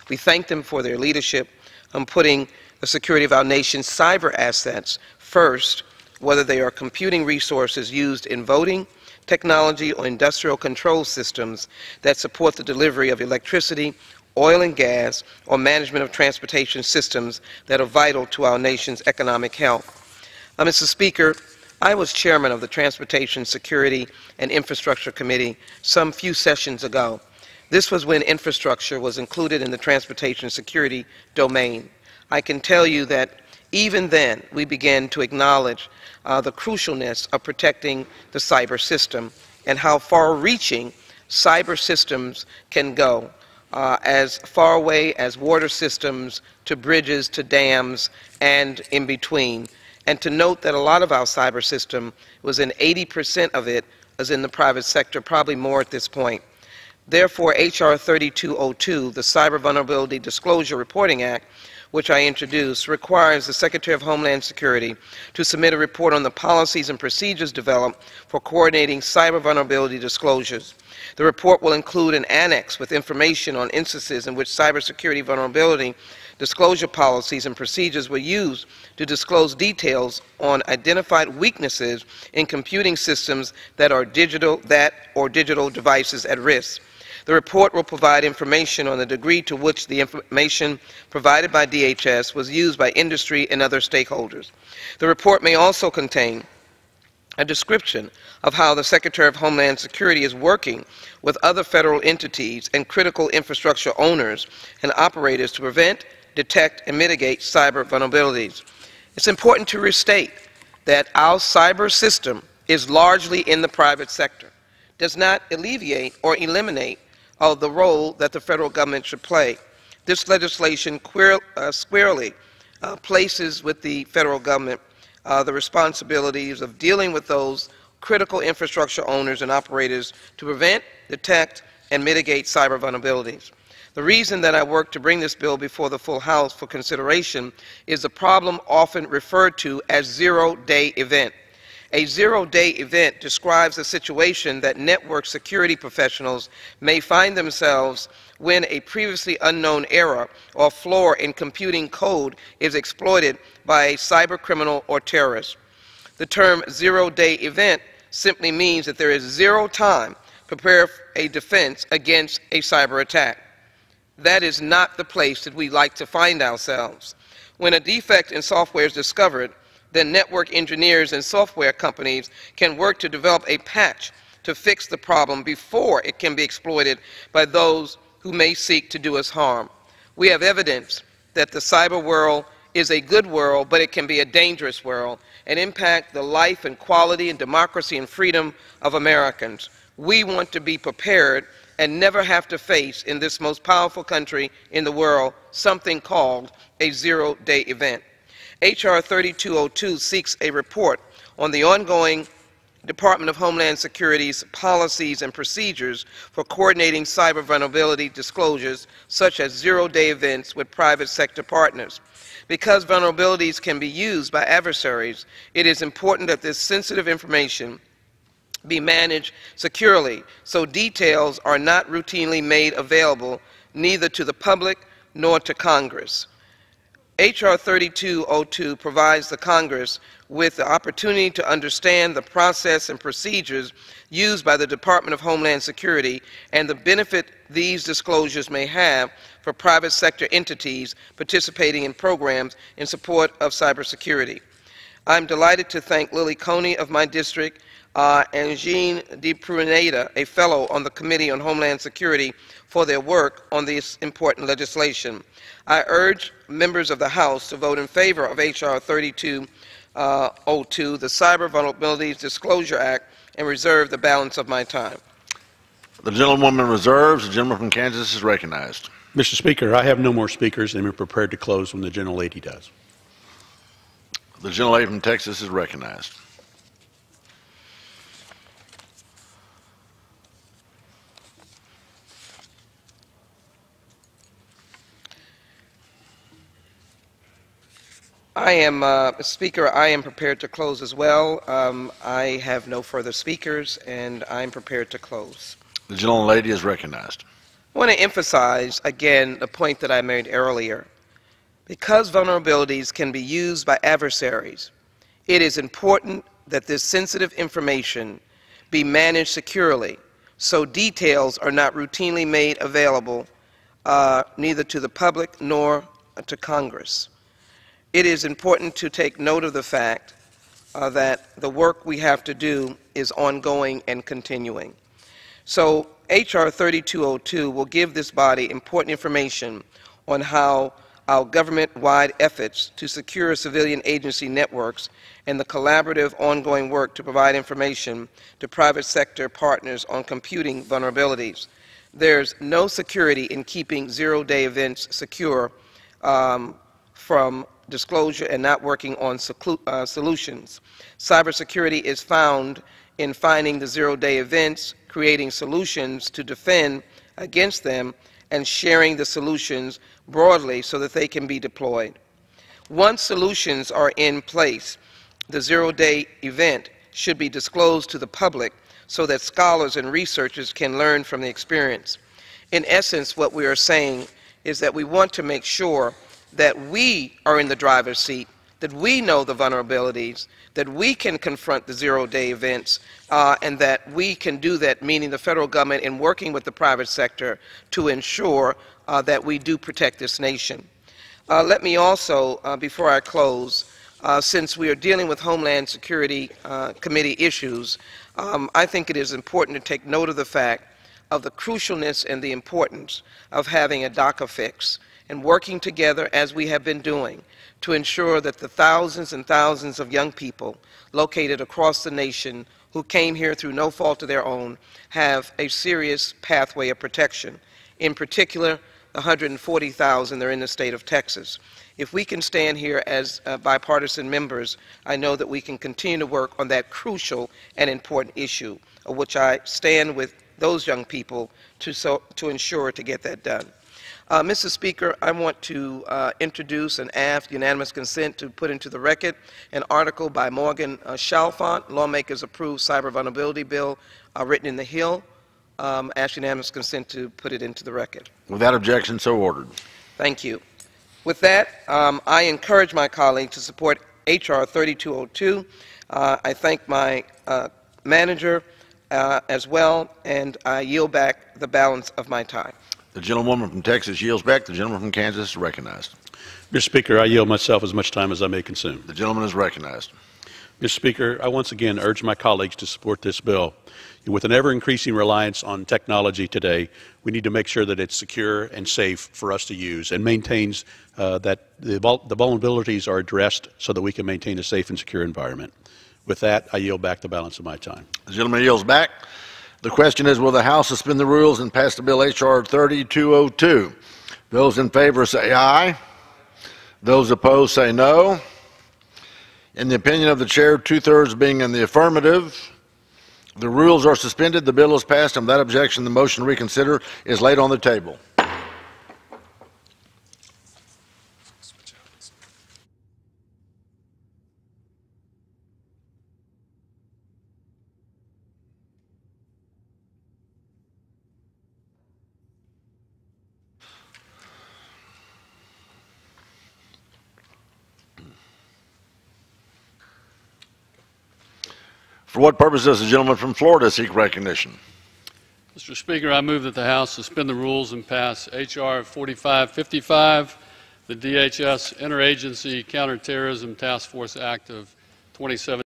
We thank them for their leadership on putting the security of our nation's cyber assets first, whether they are computing resources used in voting, technology, or industrial control systems that support the delivery of electricity, oil and gas, or management of transportation systems that are vital to our nation's economic health. Mr. Speaker, I was chairman of the Transportation Security and Infrastructure Committee some few sessions ago. This was when infrastructure was included in the transportation security domain. I can tell you that even then we began to acknowledge the crucialness of protecting the cyber system and how far-reaching cyber systems can go, as far away as water systems to bridges to dams and in between. And to note that a lot of our cyber system was in 80% of it is in the private sector, probably more at this point. Therefore, H.R. 3202, the Cyber Vulnerability Disclosure Reporting Act, which I introduced, requires the Secretary of Homeland Security to submit a report on the policies and procedures developed for coordinating cyber vulnerability disclosures. The report will include an annex with information on instances in which cybersecurity vulnerability disclosure policies and procedures were used to disclose details on identified weaknesses in computing systems that are digital devices at risk. The report will provide information on the degree to which the information provided by DHS was used by industry and other stakeholders. The report may also contain a description of how the Secretary of Homeland Security is working with other federal entities and critical infrastructure owners and operators to prevent, detect, and mitigate cyber vulnerabilities. It's important to restate that our cyber system is largely in the private sector, does not alleviate or eliminate the role that the federal government should play. This legislation squarely places with the federal government the responsibilities of dealing with those critical infrastructure owners and operators to prevent, detect, and mitigate cyber vulnerabilities. The reason that I work to bring this bill before the full House for consideration is the problem often referred to as zero-day event. A zero-day event describes a situation that network security professionals may find themselves when a previously unknown error or flaw in computing code is exploited by a cyber criminal or terrorist. The term zero-day event simply means that there is zero time to prepare a defense against a cyber attack. That is not the place that we like to find ourselves. When a defect in software is discovered, then network engineers and software companies can work to develop a patch to fix the problem before it can be exploited by those who may seek to do us harm. We have evidence that the cyber world is a good world, but it can be a dangerous world and impact the life and quality and democracy and freedom of Americans. We want to be prepared and never have to face, in this most powerful country in the world, something called a zero-day event. H.R. 3202 seeks a report on the ongoing Department of Homeland Security's policies and procedures for coordinating cyber vulnerability disclosures, such as zero-day events with private sector partners. Because vulnerabilities can be used by adversaries, it is important that this sensitive information be managed securely, so details are not routinely made available neither to the public nor to Congress. H.R. 3202 provides the Congress with the opportunity to understand the process and procedures used by the Department of Homeland Security and the benefit these disclosures may have for private sector entities participating in programs in support of cybersecurity. I'm delighted to thank Lily Coney of my district and Jean DePruneda, a fellow on the Committee on Homeland Security, for their work on this important legislation. I urge members of the House to vote in favor of H.R. 3202, the Cyber Vulnerabilities Disclosure Act, and reserve the balance of my time. The gentlewoman reserves. The gentleman from Kansas is recognized. Mr. Speaker, I have no more speakers, and we're prepared to close when the gentlelady does. The gentlelady from Texas is recognized. Speaker, I am prepared to close as well. I have no further speakers, and I'm prepared to close. The gentlelady is recognized. I want to emphasize again the point that I made earlier. Because vulnerabilities can be used by adversaries, it is important that this sensitive information be managed securely so details are not routinely made available neither to the public nor to Congress. It is important to take note of the fact that the work we have to do is ongoing and continuing. So H.R. 3202 will give this body important information on how our government-wide efforts to secure civilian agency networks and the collaborative ongoing work to provide information to private sector partners on computing vulnerabilities. There's no security in keeping zero-day events secure from disclosure and not working on solutions. Cybersecurity is found in finding the zero-day events, creating solutions to defend against them, and sharing the solutions broadly so that they can be deployed. Once solutions are in place, the zero-day event should be disclosed to the public so that scholars and researchers can learn from the experience. In essence, what we are saying is that we want to make sure that we are in the driver's seat, that we know the vulnerabilities, that we can confront the zero-day events, and that we can do that, meaning the federal government in working with the private sector to ensure that we do protect this nation. Let me also, before I close, since we are dealing with Homeland Security Committee issues, I think it is important to take note of the fact of the crucialness and the importance of having a DACA fix and working together as we have been doing to ensure that the thousands and thousands of young people located across the nation who came here through no fault of their own have a serious pathway of protection. In particular, the 140,000 that are in the state of Texas. If we can stand here as bipartisan members, I know that we can continue to work on that crucial and important issue, of which I stand with those young people to ensure to get that done. Mr. Speaker, I want to introduce and ask unanimous consent to put into the record an article by Morgan Chalfant, Lawmakers Approve Cyber Vulnerability Bill, written in the Hill. Ask unanimous consent to put it into the record. Without objection, so ordered. Thank you. With that, I encourage my colleagues to support H.R. 3202. I thank my manager as well, and I yield back the balance of my time. The gentlewoman from Texas yields back. The gentleman from Kansas is recognized. Mr. Speaker, I yield myself as much time as I may consume. The gentleman is recognized. Mr. Speaker, I once again urge my colleagues to support this bill. With an ever-increasing reliance on technology today, we need to make sure that it's secure and safe for us to use and maintains that the vulnerabilities are addressed so that we can maintain a safe and secure environment. With that, I yield back the balance of my time. The gentleman yields back. The question is, will the House suspend the rules and pass the bill H.R. 3202? Those in favor say aye. Those opposed say no. In the opinion of the chair, two-thirds being in the affirmative, the rules are suspended, the bill is passed, and without objection, the motion to reconsider is laid on the table. For what purpose does the gentleman from Florida seek recognition? Mr. Speaker, I move that the House suspend the rules and pass H.R. 4555, the DHS Interagency Counterterrorism Task Force Act of 2017.